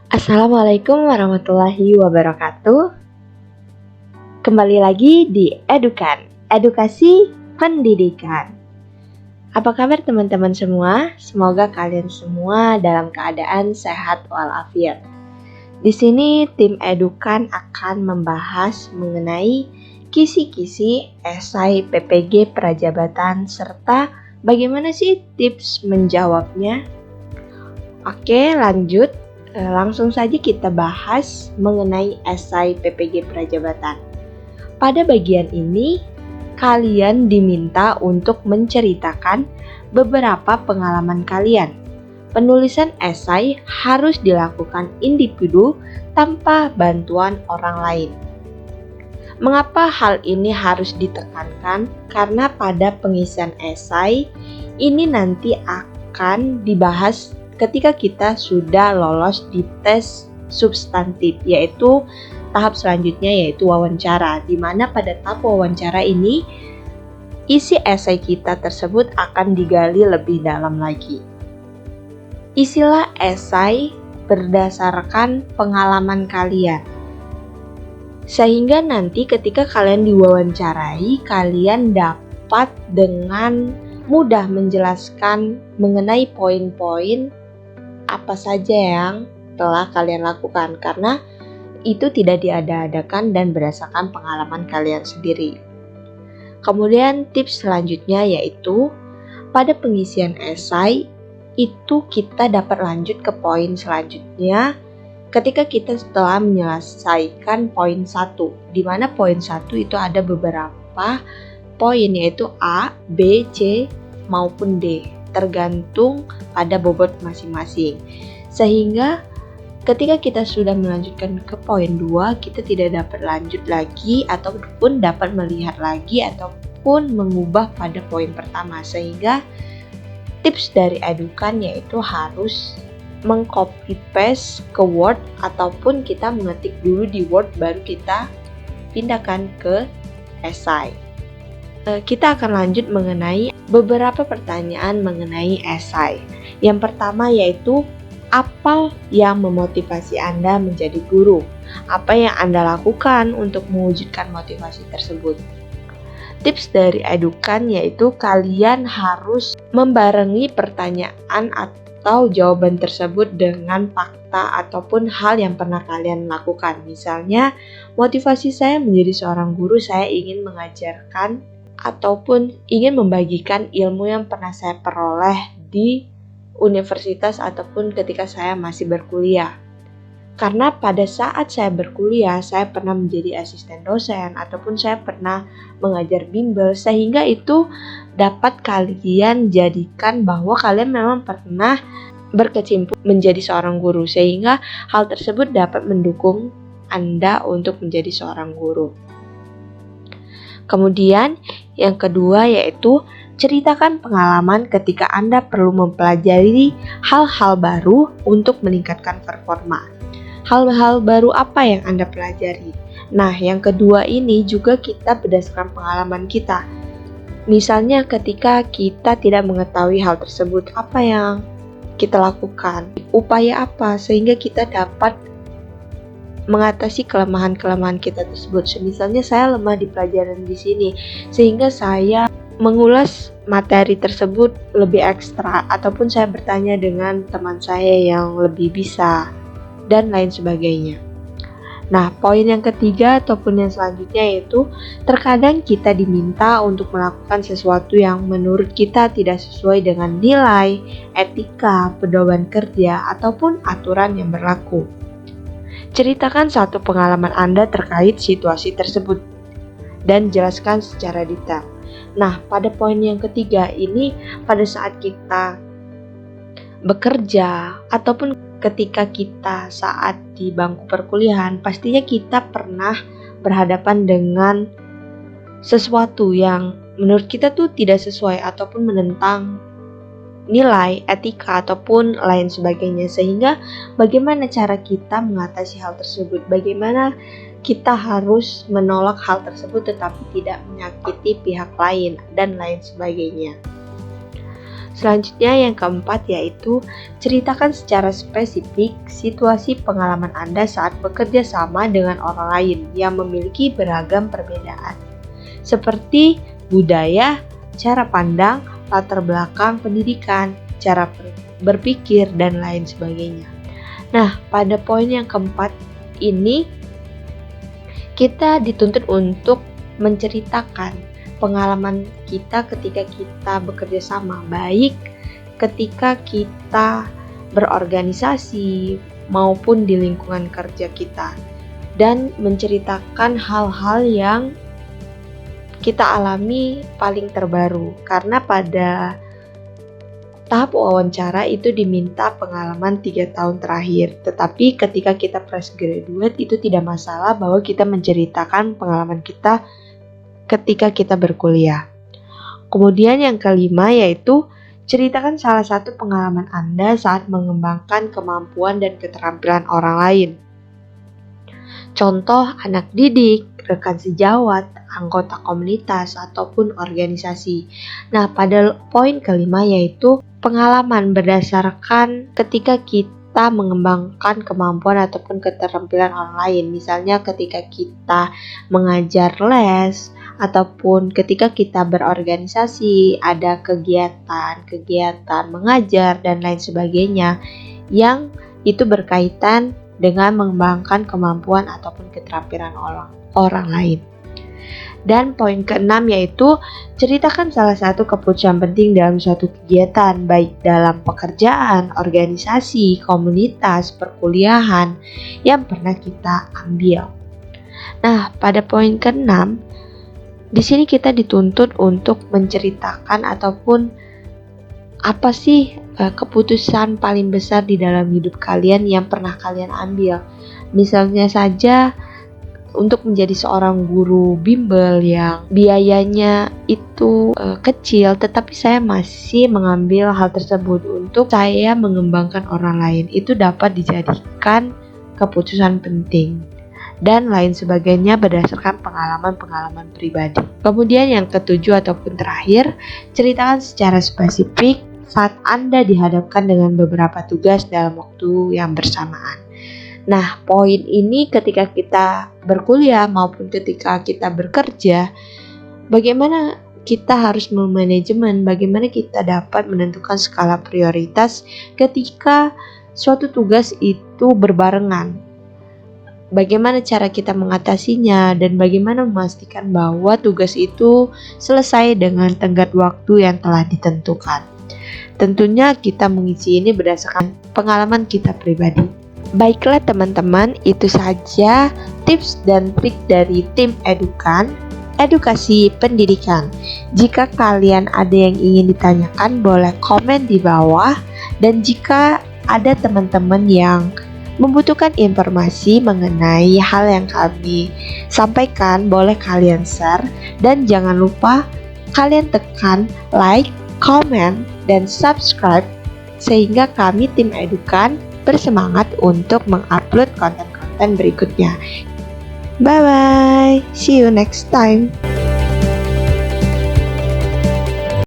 Assalamualaikum warahmatullahi wabarakatuh. Kembali lagi di Edukan, Edukasi Pendidikan. Apa kabar teman-teman semua? Semoga kalian semua dalam keadaan sehat walafiat. Di sini tim Edukan akan membahas mengenai kisi-kisi esai PPG Prajabatan serta bagaimana sih tips menjawabnya. Oke, lanjut. Langsung saja kita bahas mengenai esai PPG Prajabatan. Pada bagian ini, kalian diminta untuk menceritakan beberapa pengalaman kalian. Penulisan esai harus dilakukan individu tanpa bantuan orang lain. Mengapa hal ini harus ditekankan? Karena pada pengisian esai ini nanti akan dibahas ketika kita sudah lolos di tes substantif, yaitu tahap selanjutnya yaitu wawancara, di mana pada tahap wawancara ini isi esai kita tersebut akan digali lebih dalam lagi. Isilah esai berdasarkan pengalaman kalian, sehingga nanti ketika kalian diwawancarai, kalian dapat dengan mudah menjelaskan mengenai poin-poin apa saja yang telah kalian lakukan, karena itu tidak diada-adakan dan berdasarkan pengalaman kalian sendiri. Kemudian tips selanjutnya yaitu pada pengisian esai itu kita dapat lanjut ke poin selanjutnya ketika kita setelah menyelesaikan poin 1, di mana poin 1 itu ada beberapa poin yaitu A, B, C maupun D, tergantung pada bobot masing-masing. Sehingga ketika kita sudah melanjutkan ke poin 2, kita tidak dapat lanjut lagi ataupun dapat melihat lagi ataupun mengubah pada poin pertama. Sehingga tips dari Edukan yaitu harus mengcopy paste ke Word ataupun kita mengetik dulu di Word baru kita pindahkan ke esai. Kita akan lanjut mengenai beberapa pertanyaan mengenai esai. Yang pertama yaitu apa yang memotivasi Anda menjadi guru? Apa yang Anda lakukan untuk mewujudkan motivasi tersebut? Tips dari Edukan yaitu kalian harus membarengi pertanyaan atau jawaban tersebut dengan fakta ataupun hal yang pernah kalian lakukan. Misalnya, motivasi saya menjadi seorang guru, saya ingin mengajarkan ataupun ingin membagikan ilmu yang pernah saya peroleh di universitas ataupun ketika saya masih berkuliah. Karena pada saat saya berkuliah, saya pernah menjadi asisten dosen ataupun saya pernah mengajar bimbel, sehingga itu dapat kalian jadikan bahwa kalian memang pernah berkecimpung menjadi seorang guru, sehingga hal tersebut dapat mendukung Anda untuk menjadi seorang guru. Kemudian yang kedua yaitu ceritakan pengalaman ketika Anda perlu mempelajari hal-hal baru untuk meningkatkan performa. Hal-hal baru apa yang Anda pelajari? Nah, yang kedua ini juga kita berdasarkan pengalaman kita. Misalnya ketika kita tidak mengetahui hal tersebut, apa yang kita lakukan? Upaya apa sehingga kita dapat mengatasi kelemahan-kelemahan kita tersebut. Misalnya saya lemah di pelajaran di sini, sehingga saya mengulas materi tersebut lebih ekstra, ataupun saya bertanya dengan teman saya yang lebih bisa, dan lain sebagainya. Nah, poin yang ketiga ataupun yang selanjutnya yaitu terkadang kita diminta untuk melakukan sesuatu yang menurut kita tidak sesuai dengan nilai, etika, pedoman kerja, ataupun aturan yang berlaku. Ceritakan satu pengalaman Anda terkait situasi tersebut dan jelaskan secara detail. Nah, pada poin yang ketiga ini pada saat kita bekerja ataupun ketika kita saat di bangku perkuliahan, pastinya kita pernah berhadapan dengan sesuatu yang menurut kita tuh tidak sesuai ataupun menentang nilai, etika, ataupun lain sebagainya. Sehingga bagaimana cara kita mengatasi hal tersebut? Bagaimana kita harus menolak hal tersebut tetapi tidak menyakiti pihak lain dan lain sebagainya. Selanjutnya yang keempat yaitu ceritakan secara spesifik situasi pengalaman Anda saat bekerja sama dengan orang lain yang memiliki beragam perbedaan, seperti budaya, cara pandang, latar belakang pendidikan, cara berpikir, dan lain sebagainya. Nah, pada poin yang keempat ini kita dituntut untuk menceritakan pengalaman kita ketika kita bekerja sama, baik ketika kita berorganisasi maupun di lingkungan kerja kita, dan menceritakan hal-hal yang kita alami paling terbaru, karena pada tahap wawancara itu diminta pengalaman 3 tahun terakhir. Tetapi ketika kita fresh graduate itu tidak masalah bahwa kita menceritakan pengalaman kita ketika kita berkuliah. Kemudian yang kelima yaitu ceritakan salah satu pengalaman Anda saat mengembangkan kemampuan dan keterampilan orang lain. Contoh anak didik, rekan sejawat, anggota komunitas, ataupun organisasi. Nah, pada poin kelima yaitu pengalaman berdasarkan ketika kita mengembangkan kemampuan ataupun keterampilan orang lain. Misalnya ketika kita mengajar les, ataupun ketika kita berorganisasi, ada kegiatan mengajar dan lain sebagainya yang itu berkaitan dengan mengembangkan kemampuan ataupun keterampilan orang lain. Dan poin keenam yaitu ceritakan salah satu keputusan penting dalam suatu kegiatan, baik dalam pekerjaan, organisasi, komunitas, perkuliahan yang pernah kita ambil. Nah, pada poin keenam, di sini kita dituntut untuk menceritakan ataupun apa sih keputusan paling besar di dalam hidup kalian yang pernah kalian ambil. Misalnya saja untuk menjadi seorang guru bimbel yang biayanya itu kecil, tetapi saya masih mengambil hal tersebut untuk saya mengembangkan orang lain. Itu dapat dijadikan keputusan penting dan lain sebagainya berdasarkan pengalaman-pengalaman pribadi. Kemudian yang ketujuh ataupun terakhir, ceritakan secara spesifik saat Anda dihadapkan dengan beberapa tugas dalam waktu yang bersamaan. Nah, poin ini ketika kita berkuliah maupun ketika kita bekerja, bagaimana kita harus memanajemen, bagaimana kita dapat menentukan skala prioritas ketika suatu tugas itu berbarengan. Bagaimana cara kita mengatasinya dan bagaimana memastikan bahwa tugas itu selesai dengan tenggat waktu yang telah ditentukan. Tentunya kita mengisi ini berdasarkan pengalaman kita pribadi. Baiklah teman-teman, itu saja tips dan trik dari tim Edukan, Edukasi Pendidikan. Jika kalian ada yang ingin ditanyakan, boleh komen di bawah. Dan jika ada teman-teman yang membutuhkan informasi mengenai hal yang kami sampaikan, boleh kalian share. Dan jangan lupa kalian tekan like, comment, dan subscribe sehingga kami tim Edukan bersemangat untuk mengupload konten-konten berikutnya. Bye bye, see you next time.